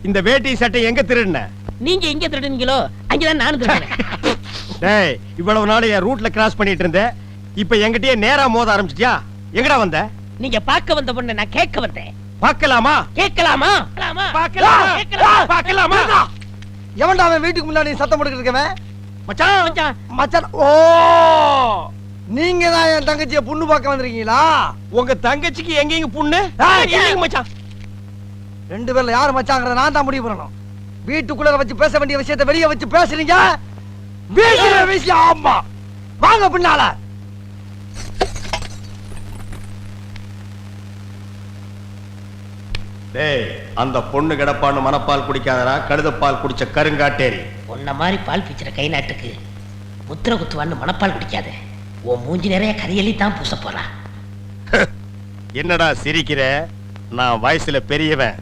இந்த வேட்டி சட்டை எங்க திருடுன? நீங்க எங்க திருடுனீங்களோ அங்கதான் நானும் திருடுனேன். டேய், இவ்வளவு நாள் என் ரூட்ல கிராஸ் பண்ணிட்டு இருந்த, இப்ப என்கிட்டயே நேரா மோத ஆரம்பிச்சிட்டியா? எங்கடா வந்த? நீங்க பார்க்க வந்த பொண்ணு நான் கேட்க வந்தேன். பார்க்கலாமா? கேட்கலாமா? பார்க்கலாமா? எவன்டா அவன் வீட்டுக்கு முன்னாடி சத்தம் போட்டுக்கிட்டு இருக்கவன்? மச்சான் மச்சான் மச்சான். ஓ, நீங்க தான் என் தங்கச்சியை புண்ணு பார்க்க வந்திருக்கீங்களா? உங்க தங்கச்சிக்கு எங்கேங்க புண்ணு? மச்சான், ரெண்டு பேர்ல யாரு மச்சாங்கிறத நான் தான் முடிவு பண்ணணும். வீட்டுக்குள்ள வச்சு பேச வேண்டிய விஷயத்தை வெளியே வச்சு பேசுறீங்க. வீட்டுல விஷயம். ஆமா, வாங்க பின்னால. டேய், அந்த பொண்ணு கிடப்பான்னு மனப்பால் குடிக்காதடா, கழுதப்பால் குடிச்ச கருங்காட்டேரி. உன்ன மாதிரி பால் பிச்சுற கை நாட்டுக்கு முத்திர குத்துவான்னு மனப்பால் குடிக்காத. உன் மூஞ்சி நிறைய கரியலி தான் பூச போறா. என்னடா சிரிக்கிற? நான் வயசுல பெரியவன்.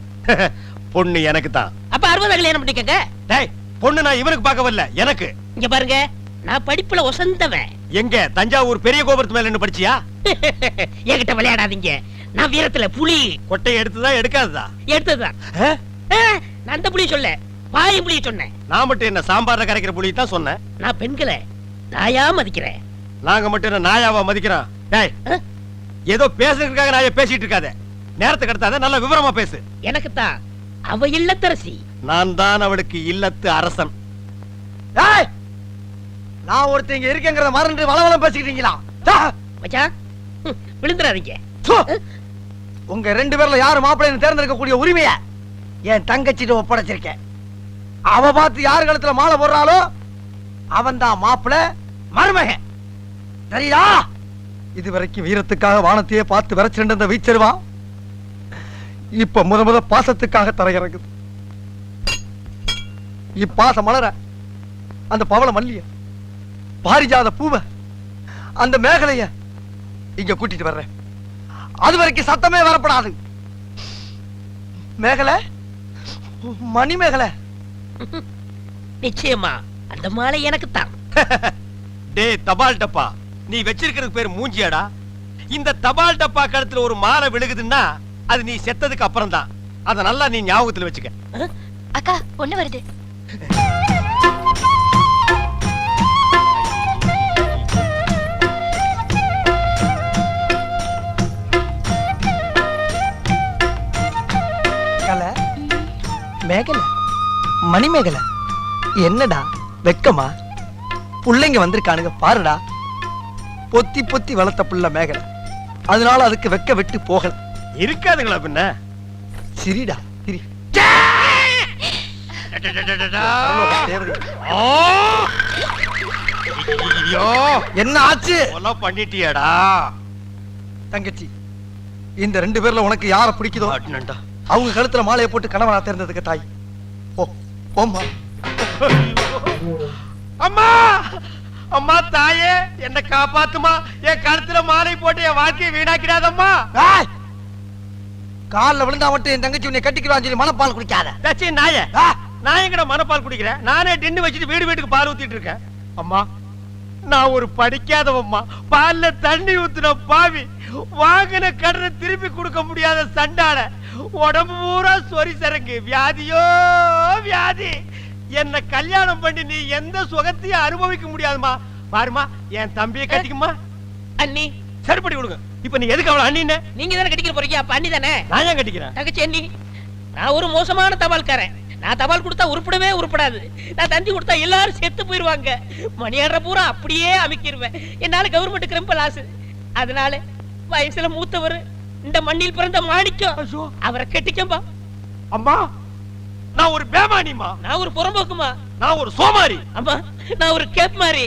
பொண்ணு எனக்கு தான். அப்ப 60 கல்யாணம் பண்ணிக்கங்க. டேய், பொண்ணு நான் இவனுக்கு பார்க்க வரல, எனக்கு. இங்க பாருங்க, நான் படிப்புல ஒசந்தவன். எங்க தஞ்சாவூர் பெரிய கோபுரத்து மேல நின்னு படிச்சியா? என்கிட்ட விளையாடாதீங்க. நான் வீரத்துல புலி. கொட்டை எடுத்துதான் எடுக்காததா? எடுத்ததுதான். நான் அந்த புலி சொல்ல, பாய புலி சொன்னேன். நான் மட்டும் என்ன சாம்பார்ல கரைக்கிற புலி தான் சொன்னேன். நான் பெண்களை தாயா மதிக்கிறேன். நாங்க மட்டும் என்ன நாயாவா மதிக்கிறோம்? டேய், ஏதோ பேசுறதுக்காக நாய பேசிட்டு இருக்காத. நேரத்தை கடத்தாத, நல்ல விவரமா பேசு. எனக்கு தான் அவ இல்லத்தரசி. நான் தான் அவளுக்கு இல்லத்து அரசன். டேய், நான் ஒருத்தங்க இருக்கேங்கறத மறந்து வளவளம் பேசிக்கிட்டீங்களா? மச்சான், விழுந்துறாதீங்க. உங்க ரெண்டு பேர்ல யாரு மாப்பிள்ளைன்னு தேர்ந்தெடுக்க கூடிய உரிமையை என் தங்கச்சிட்டு ஒப்படைச்சிருக்கேன். அவ பார்த்து யாரு கழுத்துல மாலை போடுறாளோ அவன் தான் மாப்பிள்ளை, மருமகன். சரியா? இதுவரைக்கும் வீரத்துக்காக வானத்தையே பார்த்து விரைச்சிருந்த வீச்சருவா இப்ப முத பாசத்துக்காக தரையிறங்குது. இப்பாசம் மலர அந்த பவள மல்லிய, பாரிஜாத பூவ, அந்த மேகலைய இங்க கூட்டிட்டு வர்றேன். அது வரைக்கும் சத்தமே வரப்படாது. மேகலை, மணி மேகலை. நிச்சயமா அந்த மாலை எனக்கு தான். டேய் தபால் டப்பா, நீ வச்சிருக்கிறது பேர் மூஞ்சியாடா? இந்த தபால் டப்பா கழுத்துல ஒரு மாலை விழுகுதுன்னா அது நீ செத்ததுக்கு அப்புறம் தான். அத நல்லா நீ ஞாபகத்துல வச்சுக்க. அக்கா, பொண்ணு வருது. மேகலை, மணி மேகலை, என்னடா வெக்கமா? புள்ளைங்க வந்திருக்கானுங்க பாருடா. பொத்தி பொத்தி வளர்த்த புள்ள மேகலை, அதனால அதுக்கு வெக்க விட்டு போகல. இருக்காதுங்களா பின்ன? சிரிடா சிரி. என்ன ஆச்சு? பண்ணிட்டியாடா தங்கச்சி? இந்த ரெண்டு பேர்ல உனக்கு யார பிடிக்குதோ அவங்க கழுத்துல மாலையை போட்டு கணவனா தேர்ந்ததுக்கு தாய். போம்மா. அம்மா, அம்மா தாயே, என்ன காப்பாத்துமா. என் கழுத்துல மாலை போட்டு என் வாழ்க்கையை வீணாக்கிடாதம்மா. காலில் விழுந்தா மட்டும் என் தங்கச்சி உன்னை கட்டிக்கிறான்னு சொல்லி மனப்பால் குடிக்காத. நாய, நான் எங்கட மனப்பால் குடிக்கிறேன்? நானே டின்னு வச்சுட்டு வீடு வீட்டுக்கு பால் ஊத்திட்டு இருக்கேன். அம்மா, நான் ஒரு படிக்காதவம்மா, பால்ல தண்ணி ஊத்துன பாவி, வாங்கின கடனை திருப்பி கொடுக்க முடியாத சண்டால, உடம்பு பூரா சொறி சரக்கு, வியாதியோ வியாதி. என்ன கல்யாணம் பண்ணி நீ எந்த சுகத்தையும் அனுபவிக்க முடியாதுமா. பாருமா, என் தம்பியை கட்டிக்குமா. அண்ணி சரிப்படி கொடுங்க. இப்ப நீ எதுக்கு அவளை அண்ணின்னு? நீங்க தானே கட்டிக்கிற போறீங்க, அப்ப அண்ணி தானே. நான் ஏன் கட்டிக்கிறேன்? தங்கச்சி அண்ணி, நான் ஒரு மோசமான தபால்காரன். நான் தபால் கொடுத்தா உருப்படவே உருப்படாது. நான் தந்தி கொடுத்தா எல்லாரும் செத்து போயிருவாங்க. மணியாடுற பூரா அப்படியே அமைக்கிருவேன். என்னால கவர்மெண்ட்டுக்கு ரொம்ப லாஸ். அதனால வயசுல மூத்தவர், இந்த மண்ணில் பிறந்த மாணிக்கம், அவரை கட்டிக்கம்பா. அம்மா, நான் ஒரு பேமானிமா. நான் ஒரு புறம்போக்குமா. நான் ஒரு சோமாரி. அம்மா, நான் ஒரு கேப் மாறி.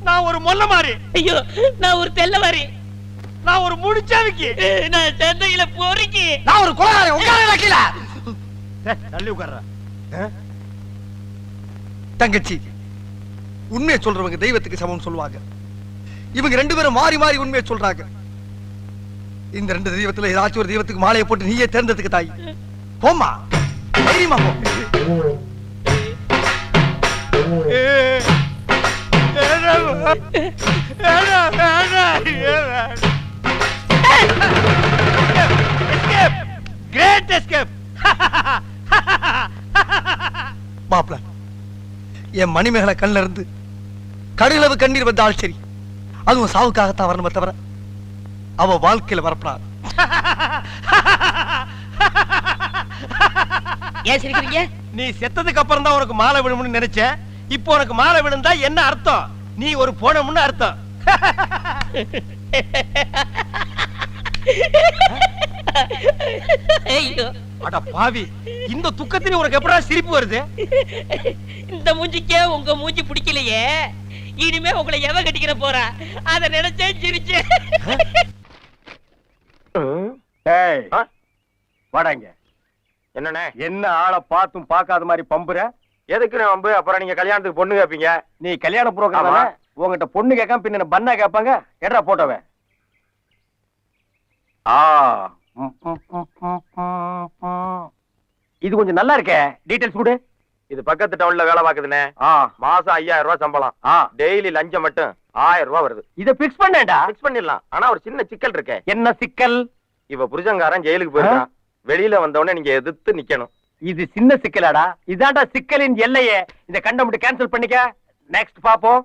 நான் ஒரு மொல்ல மாறி. ஐயோ, நான் ஒரு தெல்ல மாறி. நான் ஒரு முடிச்சாவிக்கு. நான் சந்தையில போறீங்க. நான் ஒரு கொலைகாரன். உட்கார வைக்கல. தள்ளி உட்கார்ற. தங்கச்சி, உண்மையை சொல்றவங்க தெய்வத்துக்கு சமம் சொல்லுவாங்க. இவங்க ரெண்டு பேரும் மாறி மாறி உண்மையை சொல்றாங்க. இந்த ரெண்டு தெய்வத்துல ஏதாச்சும் ஒரு தெய்வத்துக்கு மாலையை போட்டு நீயே தேர்ந்ததுக்கு தாய். போமா, தைரியமா போ. என் மணிமேகலை கண்ணில் இருந்து கடுகளவு கண்ணீர் வந்தால் சரி, அதுவும் சாவுக்காகத்தான் வரணுமே தவிர அவ வாழ்க்கையில வரப்படாது. ஏன் சிரிக்கிறீங்க? நீ செத்ததுக்கு அப்புறம் தான் உனக்கு மாலை விழும்னு நினைச்சேன். இப்போ உனக்கு மாலை விழுந்தா என்ன அர்த்தம்? நீ ஒரு போனமுன்னு அர்த்தம். ஐயோ, அட பாவி, இந்த துக்கத்திலே உனக்கு எப்படா சிரிப்பு வருது? இந்த மூஞ்சிக்கே உங்க மூஞ்சி பிடிக்கலையே, இனிமே உங்களை எவ கட்டிக்கிற போறா அத நினைச்சே சிரிச்சேன். ஏய், வாடாங்க. என்னண்ணே, என்ன ஆளை பார்த்தும் பார்க்காத மாதிரி பம்புற? எதுக்கு பம்பு? அப்புறம் நீங்க கல்யாணத்துக்கு பொண்ணு கேப்பீங்க. நீ கல்யாண புரோகிராம் உங்ககிட்ட பொண்ணு கேட்காம பின்ன பண்ணா கேட்பாங்க. எடா போட்டவன். இது கொஞ்சம் நல்லா இருக்கே. டீடைல்ஸ் கொடு. இது பக்கத்து டவுன்ல வேலை பாக்குதுனே. மாசம் 5000 ரூபாய் சம்பளம். டெய்லி லஞ்சம் மட்டும் 1000 ரூபாய் வருது. இத பிக்ஸ் பண்ணேன்டா. பிக்ஸ் பண்ணிடலாம். ஆனா ஒரு சின்ன சிக்கல் இருக்கே. என்ன சிக்கல்? இவ புருஷங்காரன் ஜெயிலுக்கு போயிருக்கான். வெளியில வந்தவொடனே நீங்க எதிர்த்து நிக்கணும். இது சின்ன சிக்கலாடா. இதான்டா சிக்கலின் எல்லையே. இத கண்ட மட்டும் கேன்சல் பண்ணிக்க. நெக்ஸ்ட் பாப்போம்.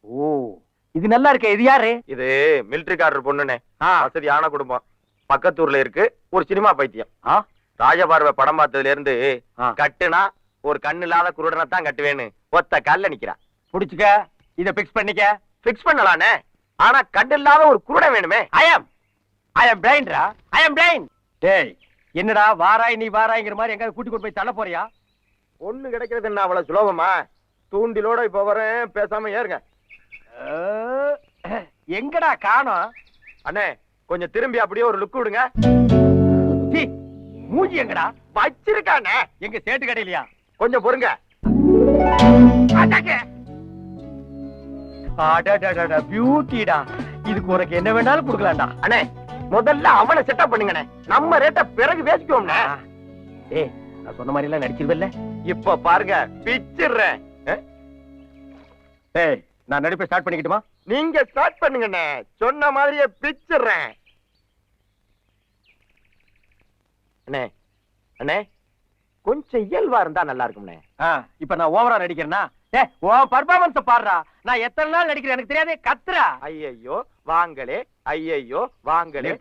ஓ, இது நல்லா இருக்கே. இது யாரு? இது மிலிட்டரிக்காரர் பொண்ணுனே. வசதியான குடும்பம். பக்கத்தூர்ல இருக்கு. ஒரு சினிமா பைத்தியம். ராஜபார்வை படம் பார்த்ததுல இருந்து கட்டுனா ஒரு கண்ணு இல்லாத குருடனை தான் கட்டுவேன்னு ஒத்த கல்ல நிக்கிறா. புடிச்சுக்க. இத பிக்ஸ் பண்ணிக்க. பிக்ஸ் பண்ணலானே. ஆனா கண்ணு இல்லாத ஒரு குருடன் வேணுமே. I am blind raw. I am blind. டேய், என்னடா வாராய் நீ வாராய்ங்கிற மாதிரி எங்க கூட்டி கொண்டு போய் தள்ள போறியா? ஒண்ணு கிடைக்கிறது என்ன அவ்வளவு சுலபமா? தூண்டிலோட இப்ப வரேன், பேசாம ஏறுங்க. எங்கடா காணோம்? அண்ணே, கொஞ்சம் திரும்பி அப்படியே ஒரு லுக் விடுங்க. மூஞ்சி எங்கடா வச்சிருக்கானே? எங்க சேட்டு கடையிலயா? கொஞ்சம் பொறுங்க. பியூட்டிடா. இதுக்கு உனக்கு என்ன வேணாலும் கொடுக்கலாம்டா. அண்ணே, முதல்ல அவனை செட்டப் பண்ணுங்கண்ணே. நம்ம ரேட்ட பிறகு பேசிக்குவோம்ண்ணே. ஏய், நான் சொன்ன மாதிரி எல்லாம் நடிச்சிருவல்ல? இப்ப பாருங்க, பிச்சிடுறேன். ஏய், நான் நடிப்பை ஸ்டார்ட் பண்ணிக்கிட்டுமா? நீங்க ஸ்டார்ட் பண்ணுங்கண்ணே. சொன்ன மாதிரியே பிச்சிடுறேன். அண்ணே, அண்ணே, கொஞ்சம் இயல்பா இருந்தா நல்லா இருக்கும்ண்ணே. இப்ப நான் ஓவரா நடிக்கிறேன்னா? ஏ, உன் பர்ஃபார்மன்ஸ் பாடுறா. நான் எத்தனை நாள் நடிக்கிறேன் எனக்கு தெரியாதே. கத்துறா. ஐயையோ வாங்களே, ஐயையோ வாங்களே.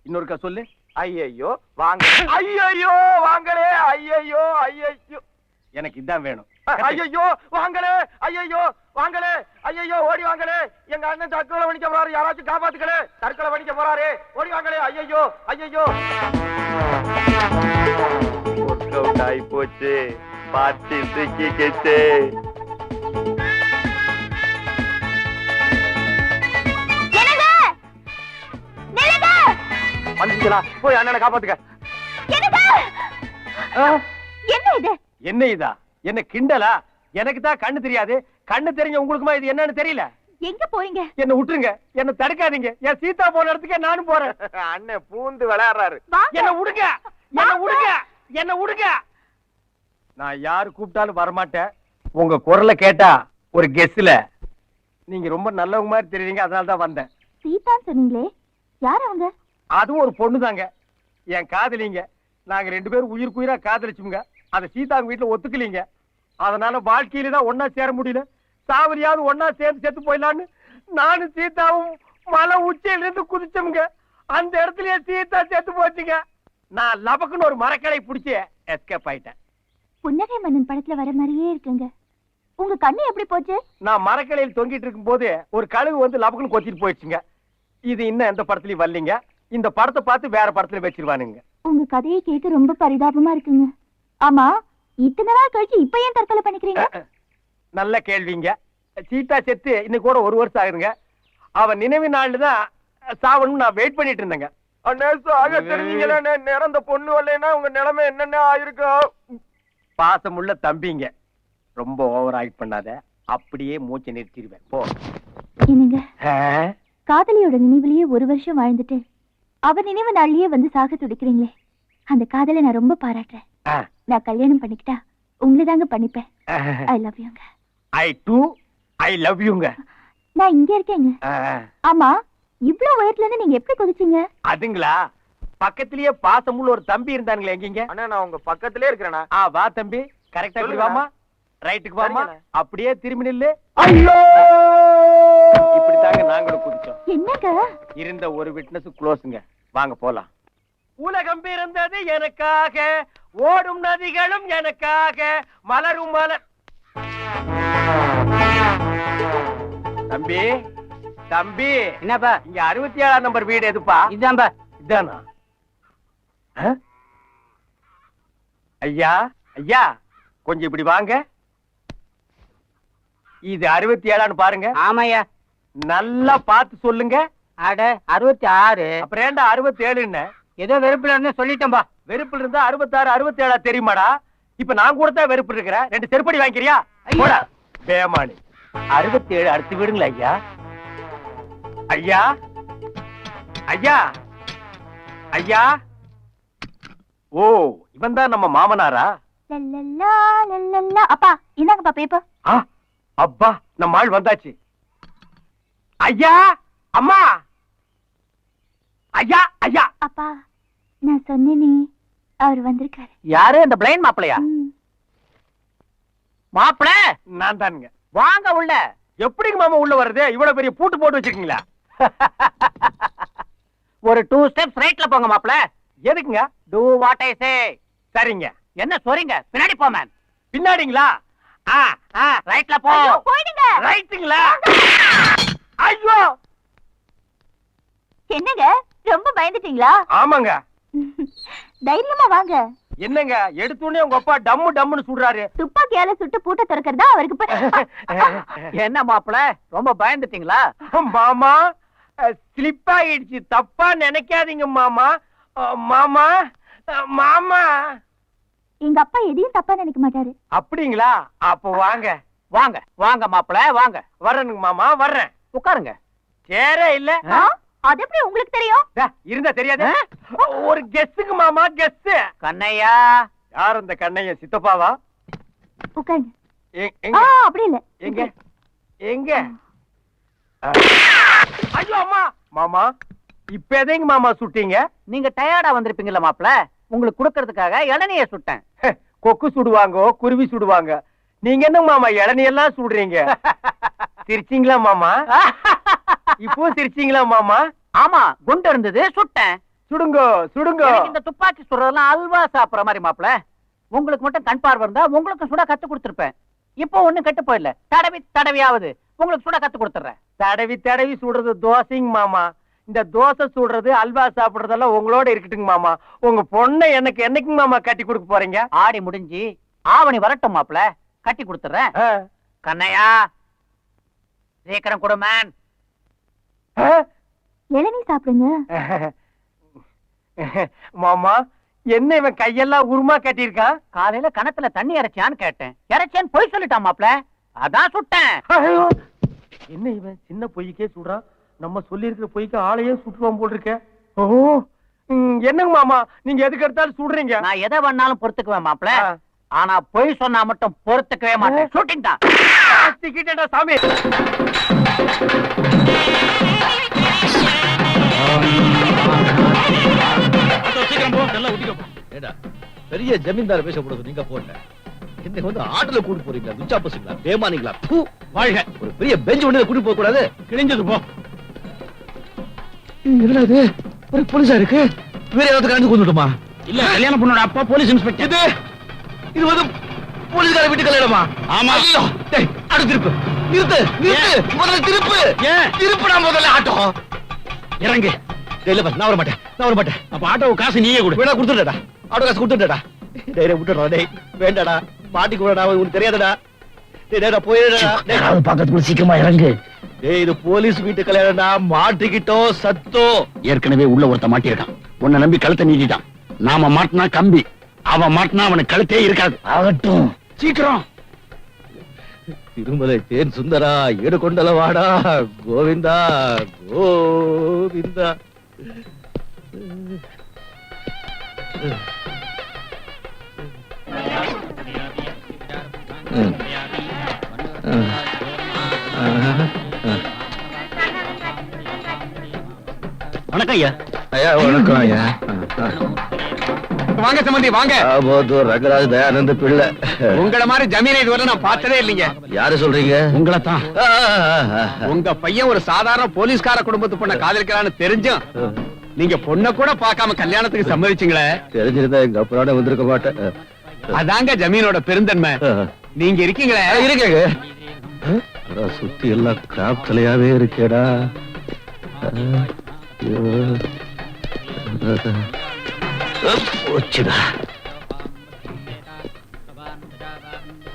இன்னொருக்கா சொல்லு. ஐயையோ வாங்களே, ஐயையோ வாங்களே, ஐயையோ ஐயையோ. எனக்கு இதான் வேணும். ஐயையோ வாங்களே, ஐயையோ வாங்களே, ஐயையோ ஓடி வாங்களே. எங்க அண்ணன் தற்கொலை பண்ணிக்க போறாரு. யாராச்சும் காப்பாத்துக்களே. தற்கொலை பண்ணிக்க போறாரு. ஓடி வாங்களே. ஐயையோ ஐயையோ. ஒர்க் அவுட் ஆயி போச்சு. பார்ட்டி தூக்கிக்கிச்சு. வந்துங்களா? போய் அண்ணனை காப்பாத்துக்க. என்ன இது? என்ன இதா? என்ன கிண்டலா? எனக்கு தான் கண்ணு தெரியாது. கண்ணு தெரிஞ்ச உங்களுக்குமா இது என்னன்னு தெரியல? எங்க போறீங்க? என்ன விட்டுருங்க. என்ன தடுக்காதீங்க. என் சீதா போன இடத்துக்கே நானும் போறேன். அண்ணன் பூந்து விளையாடுறாரு. என்ன விடுங்க. என்ன விடுங்க. என்ன விடுங்க. நான் யாரு கூப்பிட்டாலும் வரமாட்டேன். உங்க குரலை கேட்டா ஒரு கெஸ்ல நீங்க ரொம்ப நல்லவங்க மாதிரி தெரியுறீங்க. அதனால தான் வந்தேன். சீதா சொன்னீங்களே, யார் அவங்க? அதுவும் ஒரு பொண்ணு தாங்க. என் காதலிங்க. நாங்க 2 பேரும் உயிருக்குயிரா காதலிச்சுங்க. அந்த சீதா வீட்டுல ஒத்துக்கலீங்க. அதனால வாழ்க்கையில தான் ஒன்னா சேர முடியல. சாவரியாவது ஒன்னா சேர்ந்து செத்து போயிடலான்னு நானும் சீதாவும் மலை உச்சியில இருந்து குதிச்சோம்ங்க. அந்த இடத்துலயே சீதா செத்து போச்சுங்க. நான் லபக்குன்னு ஒரு மரக்கடை பிடிச்சி எஸ்கேப் ஆயிட்டேன். புன்னகை மன்னன் படத்துல வர மாதிரியே இருக்குங்க. உங்க கண்ணு எப்படி போச்சு? நான் மரக்கடையில் தொங்கிட்டு இருக்கும் போது ஒரு கழுகு வந்து லபக்குன்னு கொத்திட்டு போயிடுச்சுங்க. இது இன்னும் எந்த படத்துலயும் வரலீங்க. இந்த படத்தை பார்த்து வேற படத்துல வச்சிருவானுங்க. உங்க கதையை கேட்க ரொம்ப பரிதாபமா இருக்குங்க. ஆமா, இத்தனை நாள் கழிச்சு இப்ப ஏன் தற்கொலை பண்ணிக்கிறீங்க? நல்ல கேள்விங்க. சீதா செத்து இன்னைக்கு கூட 1 வருஷம் ஆகுதுங்க. அவன் நினைவு நாள்ல தான் சாவணும் நான் வெயிட் பண்ணிட்டு இருந்தேங்க. அண்ணே, சாக தெரிஞ்சீங்களே. நிறந்த பொண்ணு வரலைன்னா உங்க நிலைமை என்னென்ன ஆயிருக்கும்? பாசமுள்ள தம்பிங்க. ரொம்ப ஓவர் ஆக்ட் பண்ணாத. அப்படியே மூச்சை நிறுத்திடுவேன். போ. என்னங்க, காதலியோட நினைவுலயே 1 வருஷம் வாழ்ந்துட்டு அவர் நினைவு நாள்லயே வந்து சாக துடிக்கிறீங்களே, அந்த காதலை நான் ரொம்ப பாராட்டுறேன். நான் கல்யாணம் பண்ணிக்கிட்டா உங்களை தாங்க பண்ணிப்பேன். ஐ லவ் யூங்க. ஐ லவ் யூங்க. நான் இங்க இருக்கேங்க. ஆமா, இவ்ளோ உயரத்துல இருந்து நீங்க எப்படி குதிச்சீங்க? அதுங்களா, பக்கத்திலேயே பாசமுள்ள ஒரு தம்பி இருந்தானுங்களே எங்கீங்க? அண்ணா நான் உங்க பக்கத்திலே இருக்கிறேண்ணா. வா தம்பி, கரெக்டா இப்படி வாமா, ரைட்டுக்கு வாமா, சரிங்கண்ணா. அப்படியே திரும்பி நில்லு. ஐயோ, இப்படித்தாங்க நாங்களும் குதிச்சோம். என்னங்க இருந்த ஒரு விட்னஸ் க்ளோஸ்ங்க. வாங்க போலாம். உலகம் பிறந்தது எனக்காக, ஓடும் நதிகளும் எனக்காக, மலரும் மலர். தம்பி தம்பி, என்னப்பா இங்க 67ஆம் நம்பர் வீடு எதுப்பா? இதான்பா. இதானா? ஐயா ஐயா, கொஞ்சம் இப்படி வாங்க. இது 67ஆன்னு பாருங்க. ஆமாய்யா. நல்லா பார்த்து சொல்லுங்க. அட 66. அப்புறம் ஏன்டா 67ன்னு? ஏதோ வெறுப்புல இருந்து சொல்லிட்டேன்பா. வெறுப்புல இருந்தா 66 67 தெரியுமாடா? இப்ப நான் கூட தான் வெறுப்பு இருக்கிறேன். 2 செருப்படி வாங்கிக்கிறியா? போடா பேமானி. 67 அடுத்து விடுங்களா ஐயா. ஐயா ஐயா ஐயா. ஓ, இவன் தான் நம்ம மாமனாரா? லல்லல்லா, லல்லல்லா. அப்பா இந்தாங்கப்பா பேப்பர். அப்பா, நம்ம ஆள் வந்தாச்சு. ஐயா, அம்மா, ஐயா ஐயா. அப்பா நான் சொன்னேனே, அவர் வந்திருக்காரு. யாரு? இந்த பிளைன் மாப்பிளையா? மாப்பிள நான் தானுங்க. வாங்க உள்ள. எப்படிங்க மாமா உள்ள வர்றது? இவ்வளவு பெரிய பூட்டு போட்டு வச்சிருக்கீங்களா? ஒரு 2 ஸ்டெப்ஸ் ரைட்ல போங்க மாப்பிள. எதுக்குங்க? டு வாட் ஐ சே. சரிங்க. என்ன சொல்றீங்க? பின்னாடி போ மேன். பின்னாடிங்களா? ரைட்ல போ. போயிடுங்க. ரைட்டுங்களா? ஐயோ, என்னங்க ரொம்ப பயந்துட்டீங்களா? ஆமாங்க. தைரியமா வாங்க. என்னங்க எடுத்தோடனே உங்க அப்பா டம்மு டம்முன்னு சுடுறாரு? துப்பாக்கியால சுட்டு பூட்ட திறக்கிறதா அவருக்கு. என்ன மாப்பிள ரொம்ப பயந்துட்டீங்களா? மாமா, ஸ்லிப் ஆயிடுச்சு. தப்பா நினைக்காதீங்க மாமா. மாமா மாமா. எங்க அப்பா எதையும் தப்பா நினைக்க மாட்டாரு. அப்படிங்களா? அப்ப வாங்க வாங்க வாங்க மாப்பிள வாங்க. வர்றேனுங்க மாமா, வர்றேன். உட்காருங்க. சேரே இல்ல. அது எப்படி உங்களுக்கு தெரியும்? இருந்தா தெரியாது. ஒரு கெஸ்ஸுக்கு மாமா, கெஸ். கண்ணையா? யார் அந்த கண்ணைய? சித்தப்பாவா? உட்காருங்க. எங்க அப்படி இல்ல. எங்க எங்க? ஐயோ அம்மா. மாமா, இப்ப எதைங்க மாமா சுட்டீங்க? நீங்க டயர்டா வந்திருப்பீங்கல்ல மாப்பிள, உங்களுக்கு குடுக்கறதுக்காக இளநிய சுட்டேன். கொக்கு சுடுவாங்க, குருவி சுடுவாங்க. நீங்க என்ன மாமா இளநியெல்லாம் சுடுறீங்க? சிரிச்சீங்களா மாமா? இப்போ சிரிச்சீங்களா மாமா? ஆமா, குண்டு இருந்தது சுட்டேன். சுடுங்க சுடுங்க. எனக்கு இந்த துப்பாக்கி சுடுறதெல்லாம் அல்வா சாப்பிடுற மாதிரி மாப்பிள. உங்களுக்கு மட்டும் கண் பார்வை இருந்தா உங்களுக்கு சுட கத்து கொடுத்திருப்பேன். இப்போ ஒண்ணும் கெட்டு போயிடல. தடவி தடவியாவது உங்களுக்கு சுட கத்து கொடுத்துறேன். தடவி தடவி சுடுறது தோசைங்க மாமா. இந்த தோசை சுடுறது, அல்வா சாப்பிடுறதெல்லாம் உங்களோட இருக்கட்டுங்க மாமா. உங்க பொண்ணை எனக்கு என்னைக்குங்க மாமா கட்டி கொடுக்க போறீங்க? ஆடி முடிஞ்சு ஆவணி வரட்டும் மாப்பிள, கட்டி கொடுத்துறேன். கண்ணையா சீக்கிரம் கொடு மேன். இளநீ சாப்பிடுங்க. மாமா, என்ன இவன் கையெல்லாம் உருமா கட்டியிருக்கான்? காலையில கணத்துல தண்ணி இறைச்சியான்னு கேட்டேன். இறைச்சேன்னு பொய் சொல்லிட்டான் மாப்பிள, அதான் சுட்டேன். என்ன இவன் சின்ன பொய்க்கே சுடுறான்? நம்ம சொல்லி இருக்கிற பொய்க்கு ஆளையே சுட்டுவான் போல் இருக்க. ஓ, என்னங்க மாமா நீங்க எதுக்கு எடுத்தாலும் சுடுறீங்க? நான் எதை வேணாலும் பொறுத்துக்குவேன் மாப்பிள, ஆனா பொய் சொன்னா மட்டும் பொறுத்துக்கவே மாட்டேன். ஷூட்டிங் தான். சிக்கிட்டேடா சாமி. பெரிய ஜமீன்தார பேசக்கூடாது. நீங்க போட்ட என்ன வந்து ஆட்டோல கூட்டு போறீங்களா? துச்சா பசங்களா? பேமானிங்களா? வாழ்க. ஒரு பெரிய பெஞ்ச் ஒண்ணு கூட்டு போக கூடாது. கிழிஞ்சது போ. என்னது ஒரு போலீஸா இருக்கு? வேற ஏதாவது கலந்து கொண்டுட்டுமா? இல்ல, கல்யாண பொண்ணோட அப்பா போலீஸ் இன்ஸ்பெக்டர். இது வந்து போலீஸ்கார வீட்டு கல்யாணமா? ஆமா. ஐயோ, டேய் அடுத்து திருப்பு. நிறுத்து நிறுத்து. முதல்ல திருப்பு. திருப்புடா முதல்ல. ஆட்டோ இறங்கு. இல்ல பா, நான் வர மாட்டேன். நான் வர மாட்டேன். அப்ப ஆட்டோ காசு நீயே கொடு. வேணா கொடுத்துடடா. ஆட்டோ காசு கொடுத்துடடா. டேய் விட்டுடா. டேய் வேண்டாடா. பாட்டி கூடடா, உனக்கு தெரியாதடா. டேய் டேய் போயிடடா. டேய் பக்கத்துல சீக்கிரமா இறங்கு. டேய் இது போலீஸ் வீட்டு கல்யாணம்டா. மாட்டிக்கிட்டோ சத்தோ. ஏற்கனவே உள்ள ஒருத்த மாட்டிருக்கான். உன்னை நம்பி கழுத்தை நீட்டிட்டான். நாம மாட்டினா கம்பி, அவன் மாட்டினா அவனுக்கு கழுத்தே இருக்காது. ஆகட்டும், சீக்கிரம். திருமலை தேன் சுந்தரா, ஏடு கொண்டலவாடா. கோவிந்தா கோவிந்தா. வணக்கம் ஐயா. ஐயா வணக்கம் ஐயா. வாங்க சம்பந்தி வாங்க. ரங்கராஜ் தயானந்த பிள்ளை. உங்கள மாதிரி ஜமீனை இதுவரை நான் பார்த்ததே இல்லைங்க. யாரு சொல்றீங்க? உங்களை தான். உங்க பையன் ஒரு சாதாரண போலீஸ்கார குடும்பத்து பொண்ண காதலிக்கிறான்னு தெரிஞ்சும் நீங்க பொண்ண கூட பார்க்காம கல்யாணத்துக்கு சம்மதிச்சீங்களே. தெரிஞ்சிருந்தா எங்க அப்புறம் வந்திருக்க மாட்டேன். அதாங்க ஜமீனோட பெருந்தன்மை. நீங்க இருக்கீங்களே. இருக்கேங்க. சுத்தி எல்லாம் காத்தலையாவே இருக்கேடா.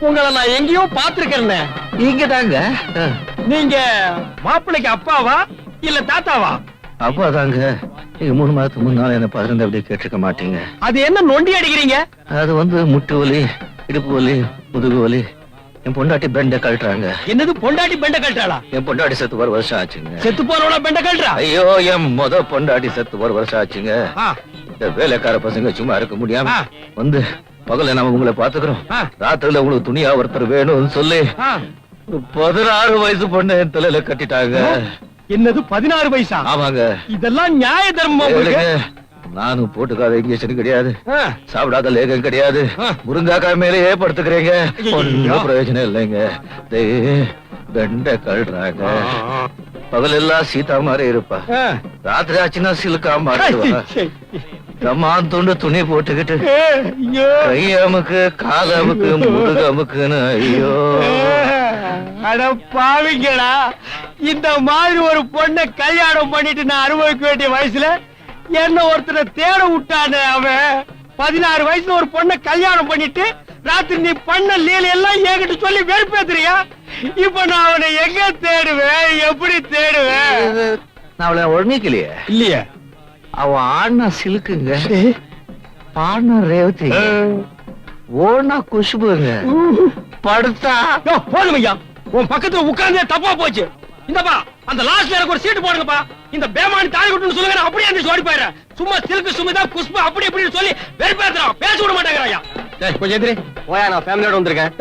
உங்களை நான் எங்கேயோ பாத்துருக்கேன். இங்க தாங்க. நீங்க மாப்பிள்ளைக்கு அப்பாவா இல்ல தாத்தாவா? அப்பா தாங்க. நீங்க 3 மாதத்துக்கு முன்னால என்ன பதினெண்டு அப்படியே கேட்டிருக்க மாட்டீங்க. அது என்ன நொண்டி அடிக்கிறீங்க? அது வந்து முட்டு வலி, இடுப்பு வலி, முதுகு வலி. என் பொண்டாட்டி பெண்ட கழட்டுறாங்க. என்னது பொண்டாட்டி பெண்ட கழட்டாளா? என் பொண்டாட்டி செத்து 1 வருஷம் ஆச்சுங்க. செத்து போறவள பெண்ட கழட்டா? ஐயோ, என் பொண்டாட்டி செத்து 1 வருஷம் ஆச்சுங்க. இந்த வேலைக்கார பசங்க சும்மா இருக்க முடியாம வந்து பகல நாம உங்களை பாத்துக்கிறோம், ராத்திரில உங்களுக்கு துணியா ஒருத்தர் வேணும்னு சொல்லி 16 வயசு பொண்ணு என் தலையில கட்டிட்டாங்க. என்னது 16 வயசா? ஆமாங்க. இதெல்லாம் நியாய தர்மம். நானும் போட்டுக்காத இன்ஜெக்ஷன் கிடையாது, சாப்பிடாத லேகம் கிடையாது, முருங்காக்காய் மேலேயே படுத்துக்கிறீங்க. ஒன்னும் பிரயோஜனம் இல்லைங்க. பெண்ட கழுறாங்க. பகல் எல்லாம் சீதா மாதிரி இருப்பா, ராத்திரி ஆச்சுன்னா சிலுக்கா மாறிடுவா. தம்மான் துண்டு துணி போட்டுக்கிட்டு கையமுக்கு காலமுக்கு முருகமுக்குன்னு. ஐயோ அட பாவிங்களா, இந்த மாதிரி ஒரு பொண்ணை கல்யாணம் பண்ணிட்டு நான் அனுபவிக்க வேண்டிய வயசுல என்ன ஒருத்தரை தேட விட்டானே அவன். 16 வயசுல ஒரு பொண்ணை கல்யாணம் பண்ணிட்டு ராத்திரி நீ பண்ண லீல எல்லாம் என்கிட்ட சொல்லி வெறுப்பேத்துறியா? இப்ப நான் அவனை எங்க தேடுவேன், எப்படி தேடுவேன்? நான் அவளை ஒழுங்கிக்கலையே. இல்லையே. அவன் ஆனா சிலுக்குங்க, பாடினா ரேவதி, ஓனா குஷ்புங்க, படுத்தா போதும் ஐயா. உன் பக்கத்துல உட்கார்ந்தே தப்பா போச்சு. இந்தப்பா அந்த லாஸ்ட்ல எனக்கு ஒரு சீட்டு போடுங்கப்பா. இந்த பேமானி தாலி கட்டுன்னு சொல்லுங்க, நான் அப்படியே அந்த ஓடி போயிடுறேன். சும்மா சில்க்கு சுமிதா குஷ்பு அப்படி இப்படின்னு சொல்லி வெறுப்பேத்துறான், பேச விட மாட்டேங்கிறாயா. கொஞ்சம் எதிரி போயா, நான் ஃபேமிலியோட வந்திருக்கேன்.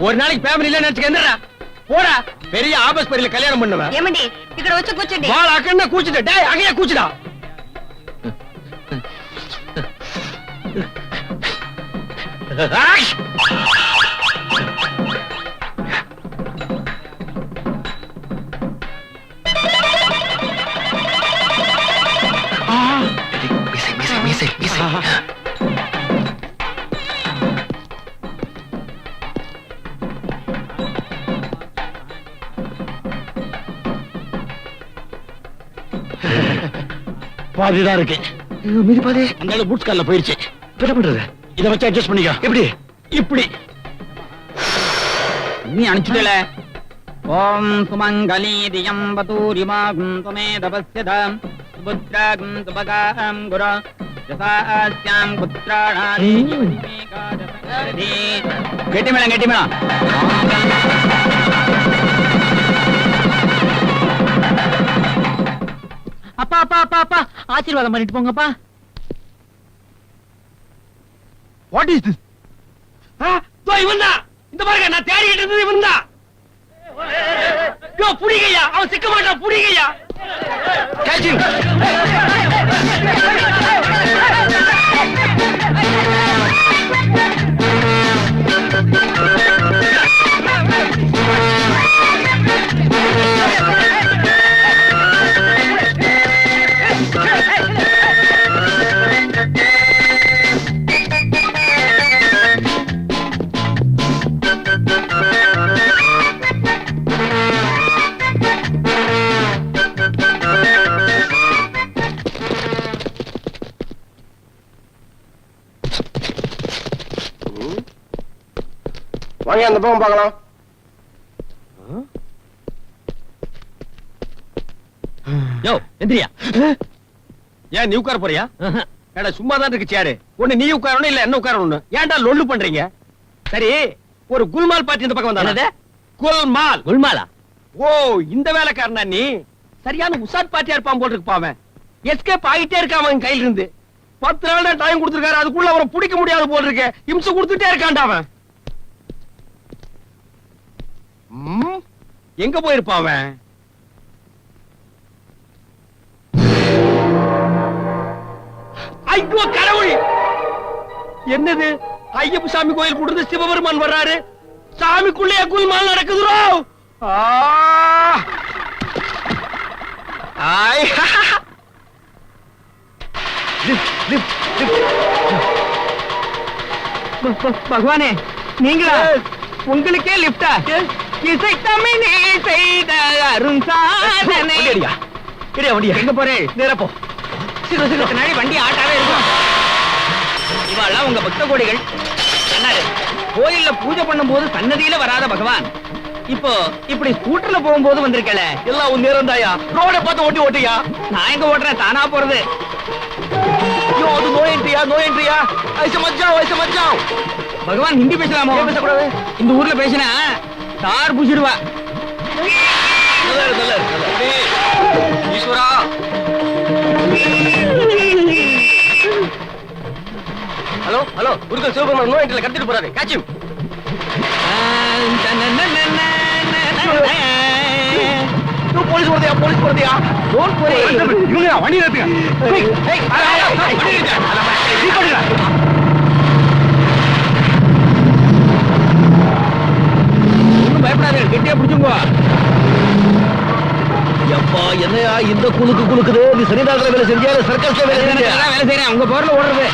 ஒரு நாளைக்கு ஃபேமிலி இல்ல நினைச்சுக்க என்னடா போடா. பெரிய ஆபஸ் பரியில கல்யாணம் பண்ணுவேன். ఏమండి ఇక్కడ వచ్చి కూర్చోండి. வாள் அக்கண்ண கூச்சிட்டு டேய் அகையா கூச்சிடா. பாதிதான் இருக்கு. மீதி பாதி அந்த பூட்ஸ் கால்ல போயிருச்சு. என்ன பண்றது? இத வச்சு அட்ஜஸ்ட் பண்ணிக்க. எப்படி? இப்படி நீ அனுப்பிச்சுடல. ஓம் சுமங்கலி தியம் பதூரிமாகும் துமேதபஸ்யதாம் புத்ராகும் துபகாம் குரு யசாஸ்யாம் புத்ராணாதி ஜீவதிமேகாதபதி. கெட்டி மேளம். அப்பா அப்பா அப்பா அப்பா ஆசீர்வாதம் பண்ணிட்டு போங்கப்பா. What is this? இவன்தா. இந்த பாருங்க, நான் தேடிக்கிட்டு இருந்தது இவன்தா. புடிங்கய்யா, அவன் சிக்க மாட்டான். புடிங்கய்யா. வாங்க அந்த பக்கம் பார்க்கலாம். யோ எந்திரியா. ஏன் நீ உட்கார போறியா? ஏடா சும்மா தான் இருக்கு சேரு. ஒண்ணு நீ உட்காரணும் இல்ல என்ன உட்காரணும். ஏன்டா லொல்லு பண்றீங்க? சரி, ஒரு குல்மால் பார்ட்டி இந்த பக்கம் வந்தானே. குல்மால். குல்மாலா? ஓ, இந்த வேலைக்காரனா நீ? சரியான உசாட் பார்ட்டியா இருப்பான் போல இருக்கு. பாவன் எஸ்கேப் ஆகிட்டே இருக்கான் அவன் கையில இருந்து. 10 நாள் தான் டைம் கொடுத்திருக்காரு, அதுக்குள்ள அவரை பிடிக்க முடியாது போல இருக்கு. இம்சை கொடுத்துட்டே இருக்கான்டா அவன். எங்க போயிருப்பான் அவன்? ஐயோ கடவுள், என்னது ஐயப்ப சாமி கோயில் கொடுத்து சிவபெருமான் வர்றாரு, சாமிக்குள்ளே குல்மால் நடக்குதுரோ. பகவானே, நீங்களா? உங்களுக்கே லிப்டா? இசை தமிழே செய்த அருண் சாதனை. எங்க போறே? நேரப்போ நாளை வண்டி ஆட்டாவே இருக்கும். இவாள்லாம் உங்க பக்த கோடிகள். கோயில்ல பூஜை பண்ணும் போது சன்னதியில வராத பகவான் இப்போ இப்படி ஸ்கூட்டர்ல போகும்போது வந்திருக்கல. எல்லாம் உன் நேரம் தாயா, ரோட பார்த்து ஓட்டி ஓட்டியா. நான் எங்க ஓட்டுறேன், தானா போறது. ஐயோ, அது நோ என்ட்ரியா, நோ என்ட்ரியா. ஐசா மச்சான், ஐசா மச்சான். பகவான் ஹிந்தி பேசலாமோ? பேசக்கூடாது. இந்த ஊர்ல பேசினா தார் புடிச்சிடுவா. ஈஸ்வரா, ஹலோ ஹலோ, குருக்கள் சிவபெருமான் நோ என்ட்ரில கடத்திட்டு போறாரு. Catch him. போலீஸ் வருதியா, போலீஸ் வருதியா. Don't worry. இவங்க வண்டி நிறுத்துங்க. ஏய், வண்டி நிறுத்துங்க. ஒண்ணும் பயப்படாதீங்க, கெட்டியா பிடிச்சுங்க. எப்பா என்னையா இந்த குலுக்குது? நீ சனிதாசல வேலை செஞ்சியா, சர்க்கஸ்ல வேலை செஞ்சியா? வேலை செய்யறேன், உங்க போர்ல ஓடுறது.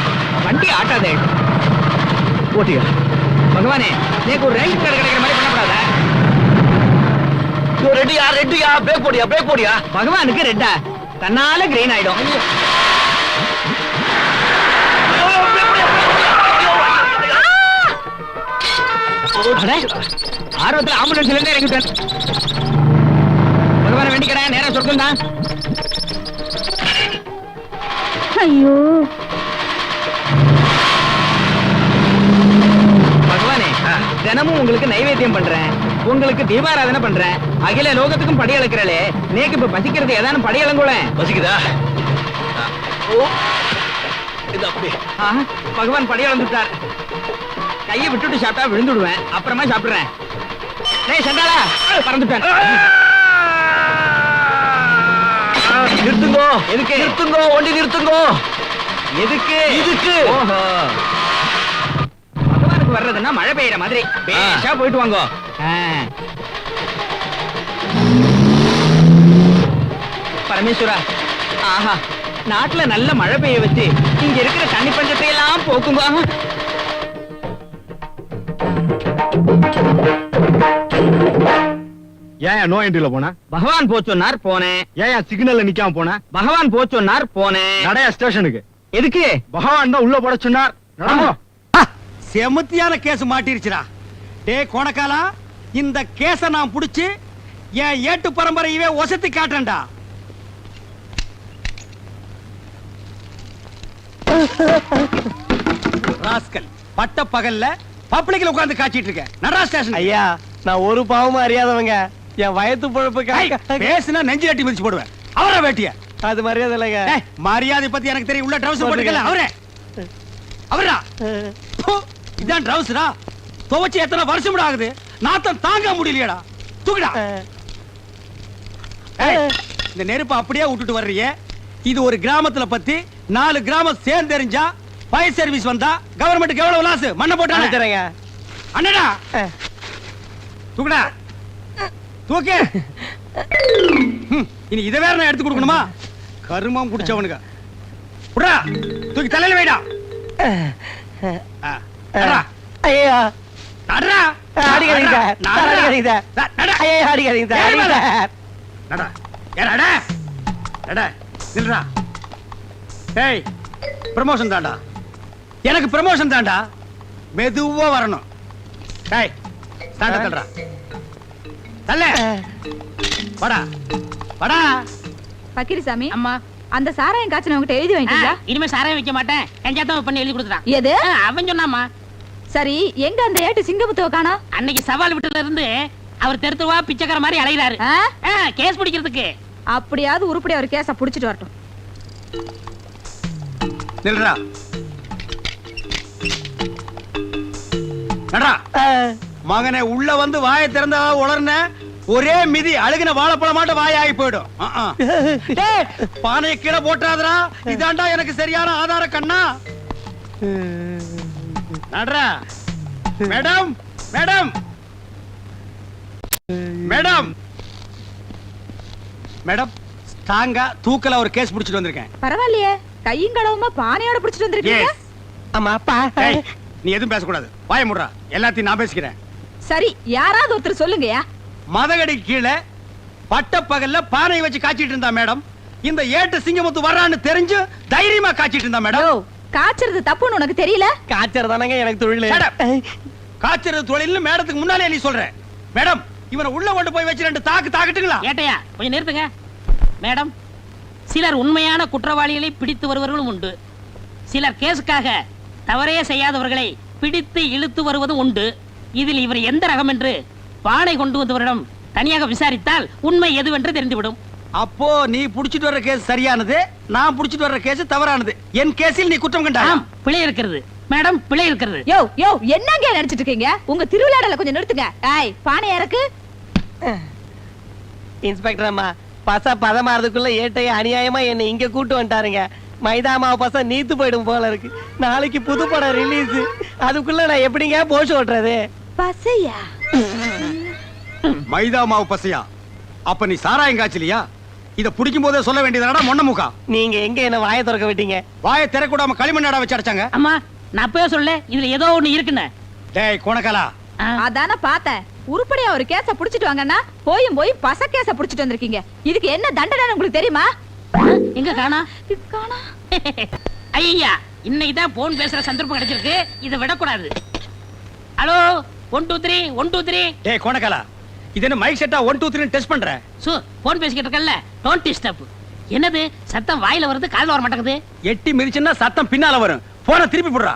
வண்டி ஆட்டாதே. ஓட்டியா பகவானே, நீக்கு ஒரு ரேங்க் கார்டு கிடைக்கிற மாதிரி பண்ணக்கூடாதா? ரெட்டியா, ரெட்டியா, பிரேக் போடியா, பிரேக் போடியா. பகவானுக்கு ரெட்டா தன்னால கிரீன் ஆயிடும். ஆர்வத்தில் ஆம்புலன்ஸ்ல இருந்து இறங்கிட்டேன். பகவான வேண்டிக்கிறேன், நேரம் சொர்க்கம் தான். ஐயோ, பகவானே, தினமும் உங்களுக்கு நைவேத்தியம் பண்றேன், உங்களுக்கு தீபாராதனை பண்றேன், அகில லோகத்துக்கும் படி அளக்கிறே. நேக்கு இப்ப பசிக்கிறது ஏதானும் படி அளங்கூட பசிக்குதா? ஓ, இது அப்படி. பகவான் படி அளந்துட்டார். கையை விட்டுட்டு சாப்பிட்டா விழுந்துடுவேன், அப்புறமா சாப்பிடுறேன். டேய் சண்டாளா, பறந்துட்டேன். நிறுத்துங்கோ, எதுக்கு? நிறுத்துங்கோ, வண்டி நிறுத்துங்கோ. எதுக்கு? இதுக்கு. ஓஹோ, பகவானுக்கு வர்றதுன்னா மழை பெய்யற மாதிரி பேஷா போயிட்டு வாங்க. பரமேஸ்வரா, ஆஹா, நாட்டுல நல்ல மழை பெய்ய வச்சு இங்க இருக்கிற தண்ணி பஞ்சத்தை எல்லாம் போக்குங்க. ஏன் நோ என்ட்ரில போன? பகவான் போச்சொன்னார் போனேன். ஏன் சிக்னல்ல நிக்காம போன? பகவான் போச்சொன்னார் போனேன். நடைய ஸ்டேஷனுக்கு. எதுக்கு? பகவான் தான் உள்ள போட சொன்னார். நடங்கோ. செமத்தியான கேஸ் மாட்டிருச்சுடா. டே கோணக்காலா, இந்த கேஸ நான் புடிச்சு என் ஏட்டு பரம்பரையவே ஒசத்தி காட்டுறேன்டா. ராஸ்கல், பட்ட பகல்ல பப்ளிக்ல உட்கார்ந்து காட்டிட்டு இருக்க. நடரா ஸ்டேஷன். ஐயா, நான் ஒரு பாவமும் அறியாதவங்க. என் வயத்து பொழப்புக்கு பேசுனா நெஞ்சு கட்டி மிதிச்சு போடுவேன். அவரா வேட்டிய? அது மரியாதை இல்லைங்க. மரியாதை பத்தி எனக்கு தெரியும். உள்ள ட்ரவுசர் போட்டுக்கல. அவரே அவரா? இதான் ட்ரவுசரா? துவச்சு எத்தனை வருஷம் ஆகுது, நாத்தம் தாங்க முடியலையடா. தூக்குடா. இந்த நெருப்பை அப்படியே விட்டுட்டு வர்றியே. இது ஒரு கிராமத்துல பத்தி 4 கிராமம் சேர்ந்து தெரிஞ்சா ஃபயர் சர்வீஸ் வந்தா கவர்மெண்ட்டுக்கு எவ்வளவு லாஸ்? மண்ணை போட்டாங்க. அண்ணடா, தூக்குடா, தூக்கு. இனி இதை வேற நான் எடுத்து கொடுக்கணுமா? கருமம் குடிச்சவனுக்கு. புடா, தூக்கி தலையில வைடா. ஐயா, நடடா. அடிக்காதீங்க சார், அடிக்காதீங்க சார். ஐயா, அடிக்காதீங்க சார், அடிக்காதீங்க சார். நடடா. ஏடா, நடடா. நில்றா. டேய், ப்ரமோஷன் தான்டா. எனக்கு ப்ரமோஷன் தான்டா. மெதுவா வரணும். டேய், ஸ்டாண்ட தள்ளுடா. தள்ள. வாடா. வாடா. பக்கிரிசாமி, அம்மா, அந்த சாராயம் காய்ச்சன உங்ககிட்ட எழுதி வாங்கிட்டீங்களா? இனிமே சாராயம் வைக்க மாட்டேன், கஞ்சாத்தான் பண்ணி எழுதி கொடுத்துட்டான். எது? அவன் சொன்னாமா. சரி, எங்க அந்த ஏட்டு சிங்கமுத்துவ காணோம்? அன்னைக்கு சவால் விட்டுல இருந்து அவர் தெருத்துவா பிச்சைக்கார மாதிரி அலைகிறாரு. கேஸ் பிடிக்கிறதுக்கு. அப்படியாவது உருப்படி அவர் கேஸ புடிச்சிட்டு வரட்டும். நில்றா. நடடா. மகனே, உள்ள வந்து வாயை திறந்தா உளர்ன ஒரே மிதி அழுகின வாழைப்பழமாட்ட வாயாகி போயிடும் டேய், பானையை கீழே போட்டாதரா. இதாண்டா எனக்கு சரியான ஆதார கண்ணா. நடரா. மேடம் மேடம் மேடம் மேடம் ஸ்ட்ராங்கா தூக்கல ஒரு கேஸ் புடிச்சிட்டு வந்திருக்கேன். பரவாயில்லையே, கையும் களவுமா பானையோட புடிச்சிட்டு வந்திருக்கீங்க. Yes. ஏய், நீ எதுவும் பேசக்கூடாது. வாய முடுறா. எல்லாத்தையும் நான் பேசிக்கிறேன். சரி, யாராவது ஒருத்தர் சொல்லுங்கயா. மதகடி கீழே பட்ட பகல்ல பானை வச்சு காய்ச்சிட்டு இருந்தா மேடம். இந்த ஏட்டு சிங்கமுத்து வர்றான்னு தெரிஞ்சு தைரியமா காய்ச்சிட்டு இருந்தா மேடம். யோ, காய்ச்சறது தப்புன்னு உனக்கு தெரியல? காய்ச்சறதானங்க எனக்கு தொழில். Shut up. காய்ச்சறது தொழில்னு மேடத்துக்கு முன்னாலே நீ சொல்ற. மேடம், இவனை உள்ள கொண்டு போய் வச்சு 2 தாக்கு தாக்கட்டுங்களா? ஏட்டையா கொஞ்சம் நிறுத்துங்க. மேடம், சிலர் உண்மையான குற்றவாளிகளை பிடித்து வருவர்களும் உண்டு. சிலர் கேஸுக்காக தவறே செய்யாதவர்களை பிடித்து இழுத்து வருவதும் உண்டு. இதில் இவர் எந்த ரகம் என்று பானை கொண்டு வந்தவரிடம் தனியாக விசாரித்தால் உண்மை எதுவென்று தெரிந்துவிடும். அப்போ நீ புடிச்சிட்டு வர்ற கேஸ் சரியானது, நான் புடிச்சிட்டு வர்ற கேஸ் தவறானது. என் கேஸில் நீ குற்றம் கண்டாய். ஆம், பிழை இருக்கிறது மேடம், பிழை இருக்கிறது. யோ யோ, என்னங்க நினைச்சிட்டு இருக்கீங்க? உங்க திருவிழாடல கொஞ்சம் நிறுத்துங்க. ஏய், பானை இறக்கு. இன்ஸ்பெக்டர் அம்மா, பச பதமாறதுக்குள்ள ஏட்டைய அநியாயமா என்ன இங்க கூட்டு வந்துட்டாருங்க. மைதா மாவு பச நீத்து போயிடும் போல இருக்கு. நாளைக்கு புது படம் ரிலீஸ். அதுக்குள்ள நான் எப்படிங்க போஷ் ஓட்டுறது? பசையா? மைதா மாவு பசையா? அப்ப நீ சாராயம் காய்ச்சலியா? இத புடிக்கும் போதே சொல்ல வேண்டியதுடா மொண்ண முக்கா. நீங்க எங்க என்ன வாயை திறக்க விட்டீங்க? வாயை திறக்கூடாம களிமண்ணாடா வச்சு அடைச்சாங்க. அம்மா, நான் அப்பவே சொல்ல இதுல ஏதோ ஒண்ணு இருக்குன்னு. டேய் கோணக்காலா, அதான பார்த்தேன். உருப்படியா ஒரு கேஸ புடிச்சிட்டு வாங்கன்னா போய் பச கேஸ புடிச்சிட்டு வந்திருக்கீங்க. இதுக்கு என்ன தண்டனை உங்களுக்கு தெரியுமா? எங்க காணா? காணா. ஐயா, இன்னைக்கு தான் போன் பேசுற சந்தர்ப்பம் கிடைச்சிருக்கு. இதை விடக்கூடாது. ஹலோ, 1 2 3 1 2 3. டேய் கோணக்காலா, இது என்ன மைக் செட்டா 1 2 3 டெஸ்ட் பண்ற? சோ, போன் பேசிக்கிட்டு இருக்கல்ல, டோன்ட் டிஸ்டர்ப். என்னது சத்தம் வாயில வருது, காதுல வர மாட்டேங்குது. எட்டி மிதிச்சுன்னா சத்தம் பின்னால வரும். போன திருப்பி போடுறா.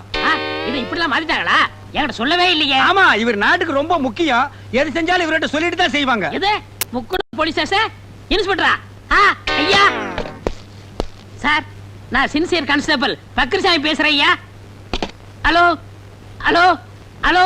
இது இப்படிலாம் மாத்திட்டாங்களா? என்கிட்ட சொல்லவே இல்லையே. ஆமா, இவர் நாட்டுக்கு ரொம்ப முக்கியம். எது செஞ்சாலும் இவர்கிட்ட சொல்லிட்டு தான் செய்வாங்க. எது முக்குடு போலீஸ் ஸ்டேஷன் இன்ஸ்பெக்டரா? ஐயா சார், நான் சின்சியர் கான்ஸ்டபிள் பக்ரிசாமி பேசுறேன் ஐயா. ஹலோ ஹலோ ஹலோ,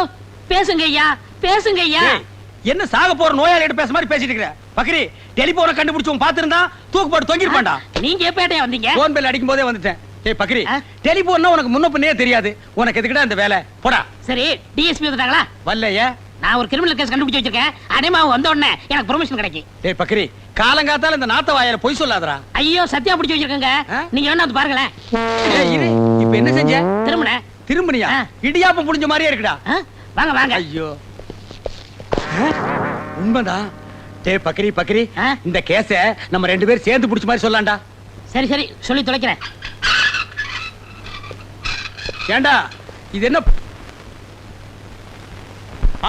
பேசுங்க ஐயா, பேசுங்க ஐயா. ஏய், என்ன சாக போற நோயாளிகிட்ட பேச மாதிரி பேசிட்டு இருக்கற? பக்ரி, டெலிபோனை கண்டுபிடிச்சவன் பாத்துறதா தூக்கு போட்டு தொங்கிருப்பான்டா. நீங்க எப்பேட்டையா வந்தீங்க? போன் பெல் அடிக்கும் போதே வந்துட்டேன். ஏய் பக்ரி, ஆ? டெலிபோன்னா உனக்கு முன்ன பின்னே தெரியாது. உனக்கு எதுக்குடா இந்த வேலை? போடா. சரி, டிஎஸ்பி வந்துட்டாங்களா? வல்லையே. நான் ஒரு கிரிமினல் கேஸ் கண்டுபிடிச்சு வச்சிருக்கேன். அடேமா வந்த உடனே எனக்கு ப்ரொமோஷன் கிடைக்கும். டேய் பக்ரி, காலங்காத்தால இந்த நாத்த வாயால பொய் சொல்லாதடா. ஐயோ, சத்தியா பிடிச்சு வச்சிருக்கேங்க. ஆ? நீங்க வேணா வந்து பாருங்களேன். ஏய் இரு, இப்போ என்ன செஞ்ச? திரும்புன. திரும்பனியா? ஆ. இடியாப்பம் புடிஞ்ச மாதிரியே இருக்குடா. வாங்க வாங்க. ஐயோ, உண்மைதான். டேய் பக்ரி பக்ரி, ஆ? இந்த கேஸ நம்ம 2 பேரும் சேர்ந்து புடிச்ச மாதிரி சொல்லலாம்டா. சரி சரி, சொல்லி தொலைக்கிறேன். ஏண்டா இது என்ன?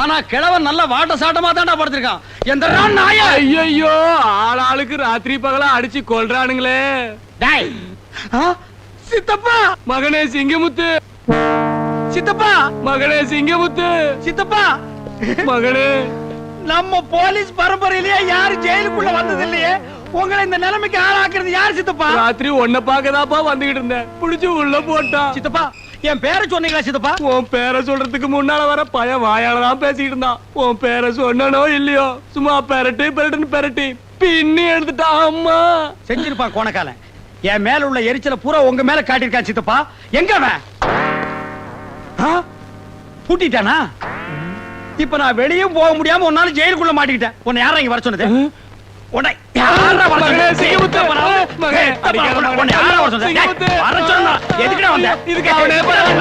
ஆனா கிழவன் நல்ல வாட்ட சாட்டமா தான்டா படுத்திருக்கான். எந்த நாயா? ஐயோ, ஆளாளுக்கு ராத்திரி பகலா அடிச்சு கொல்றானுங்களே. டேய், சித்தப்பா, மகனே சிங்கமுத்து, சித்தப்பா, மகனே சிங்கமுத்து, சித்தப்பா, மகனே. நம்ம போலீஸ் பரம்பரையிலேயே யாரும் ஜெயிலுக்குள்ள வந்தது இல்லையே. உங்களை இந்த நிலைமைக்கு ஆளாக்குறது யார் சித்தப்பா? ராத்திரி உன்னை பாக்கதாப்பா வந்துகிட்டு இருந்தேன். புடிச்சு உள்ள போட்டான். சித்தப்பா, என் பேரை சொன்னீங்களா சித்தப்பா? உன் பேரை சொல்றதுக்கு முன்னால வர பையன் வாயாலதான் பேசிக்கிட்டு இருந்தான். உன் பேரை சொன்னனோ இல்லையோ, சும்மா பெரட்டி பெரட்டுன்னு பெரட்டி பின்னி எடுத்துட்டான். அம்மா செஞ்சிருப்பான் கோணக்காலன். என் மேல உள்ள எரிச்சல பூரா உங்க மேல காட்டியிருக்கான் சித்தப்பா. எங்க அவன்? பூட்டிட்டானா? இப்ப நான் வெளியும் போக முடியாம ஒரு நாள் ஜெயிலுக்குள்ள மாட்டிக்கிட்டேன். உன்னை யாரா இங்க வர சொன்னது? உன்னை யாரா வர சொன்னது? சிங்கமுத்து, மகனே, உன்னை யாரா வர சொன்னது? சிங்கமுத்து. வர சொன்னா எதுக்குடா வந்த? இதுக்கு அவனே பரவாயில்லை.